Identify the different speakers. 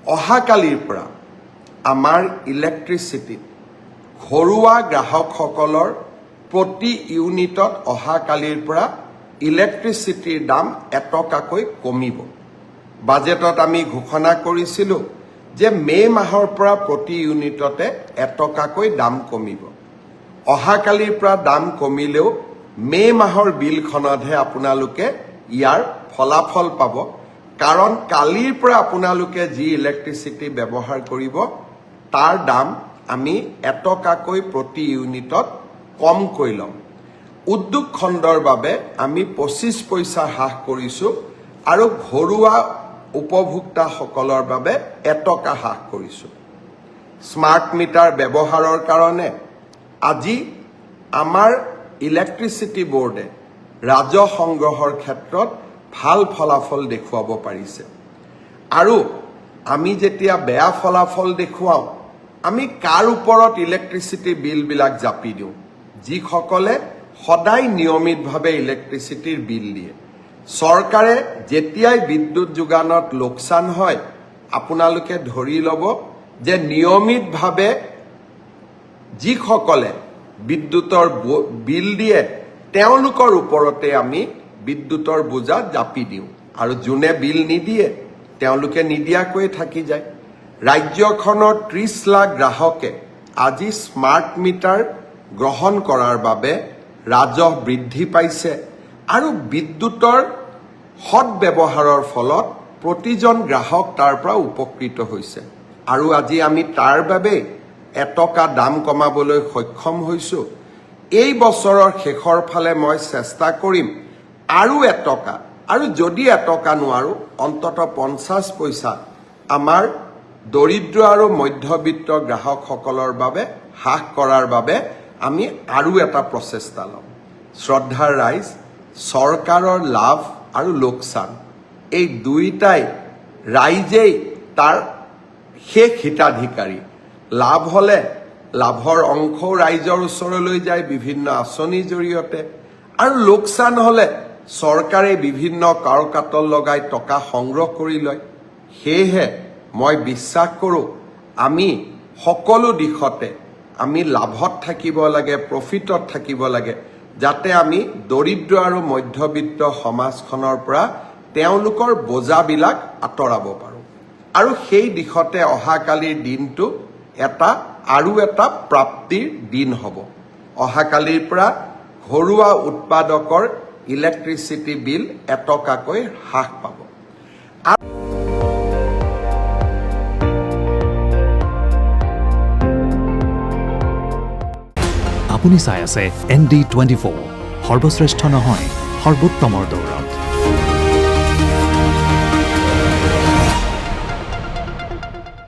Speaker 1: অহাকালিৰ পৰা আমাৰ ইলেক্ট্ৰিচিটিত ঘৰুৱা গ্ৰাহকসকলৰ প্ৰতি ইউনিটত অহাকালিৰ পৰা ইলেক্ট্ৰিচিটিৰ দাম এটকাকৈ কমিব। বাজেটত আমি ঘোষণা কৰিছিলোঁ যে মে' মাহৰ পৰা প্ৰতি ইউনিটতে এটকাকৈ দাম কমিব। অহাকালিৰ পৰা দাম কমিলেও মে' মাহৰ বিলখনতহে আপোনালোকে ইয়াৰ ফলাফল পাব, কাৰণ কালিৰ পৰা আপোনালোকে যি ইলেক্ট্ৰিচিটি ব্যৱহাৰ কৰিব তাৰ দাম আমি এটকাকৈ প্ৰতি ইউনিটত কমকৈ ল'ম। উদ্যোগ খণ্ডৰ বাবে আমি 25 পইচা হ্ৰাস কৰিছোঁ আৰু ঘৰুৱা উপভোক্তাসকলৰ বাবে এটকা হ্ৰাস কৰিছোঁ। স্মাৰ্ট মিটাৰ ব্যৱহাৰৰ কাৰণে আজি আমাৰ ইলেক্ট্ৰিচিটি বোৰ্ডে ৰাজহ সংগ্ৰহৰ ক্ষেত্ৰত ভাল ফলাফল দেখুৱাব পাৰিছে। আৰু আমি যেতিয়া বেয়া ফলাফল দেখুৱাওঁ, আমি কাৰ ওপৰত ইলেক্ট্ৰিচিটি বিলবিলাক জাপি দিওঁ? যিসকলে সদায় নিয়মিতভাৱে ইলেক্ট্ৰিচিটিৰ বিল দিয়ে। চৰকাৰে যেতিয়াই বিদ্যুৎ যোগানত লোকচান হয়, আপোনালোকে ধৰি ল'ব যে নিয়মিতভাৱে যিসকলে বিদ্যুতৰ বিল দিয়ে তেওঁলোকৰ ওপৰতে আমি বিদ্যুতৰ বোজা জাপি দিওঁ, আৰু যোনে বিল নিদিয়ে তেওঁলোকে নিদিয়াকৈ থাকি যায়। ৰাজ্যখনৰ 30 লাখ গ্ৰাহকে আজি স্মাৰ্ট মিটাৰ গ্ৰহণ কৰাৰ বাবে ৰাজহ বৃদ্ধি পাইছে আৰু বিদ্যুতৰ সৎব্যৱহাৰৰ ফলত প্ৰতিজন গ্ৰাহক তাৰ পৰা উপকৃত হৈছে। আৰু আজি আমি তাৰ বাবে এটকা দাম কমাবলৈ সক্ষম হৈছোঁ। এই বছৰৰ শেষৰ ফালে মই চেষ্টা কৰিম আৰু এটকা, আৰু যদি এটকা নোৱাৰোঁ অন্ততঃ 50 পইচা আমাৰ দৰিদ্ৰ আৰু মধ্যবিত্ত গ্ৰাহকসকলৰ বাবে হ্ৰাস কৰাৰ বাবে আমি আৰু এটা প্ৰচেষ্টা ল'ম। শ্ৰদ্ধাৰ ৰাইজ, চৰকাৰৰ লাভ আৰু লোকচান এই দুয়োটাই ৰাইজেই তাৰ শেষ হিতাধিকাৰী। লাভ হ'লে লাভৰ অংশও ৰাইজৰ ওচৰলৈ যায় বিভিন্ন আঁচনিৰ জৰিয়তে, আৰু লোকচান হ'লে চৰকাৰে বিভিন্ন কাৰকাতল লগাই টকা সংগ্ৰহ কৰি লয়। সেয়েহে মই বিশ্বাস কৰোঁ আমি সকলো দিশতে আমি লাভত থাকিব লাগে, প্ৰফিটত থাকিব লাগে, যাতে আমি দৰিদ্ৰ আৰু মধ্যবিত্ত সমাজখনৰ পৰা তেওঁলোকৰ বোজাবিলাক আঁতৰাব পাৰোঁ। আৰু সেই দিশতে অহাকালিৰ দিনটো আৰু এটা প্ৰাপ্তিৰ দিন হ'ব। অহাকালিৰ পৰা ঘৰুৱা উৎপাদকৰ ইলেক্ট্ৰিচিটি বিল এটকাকৈ হ্ৰাস পাব।
Speaker 2: আপুনি চাই আছে ND24, সৰ্বশ্ৰেষ্ঠ নহয় সৰ্বোত্তমৰ দৌৰত।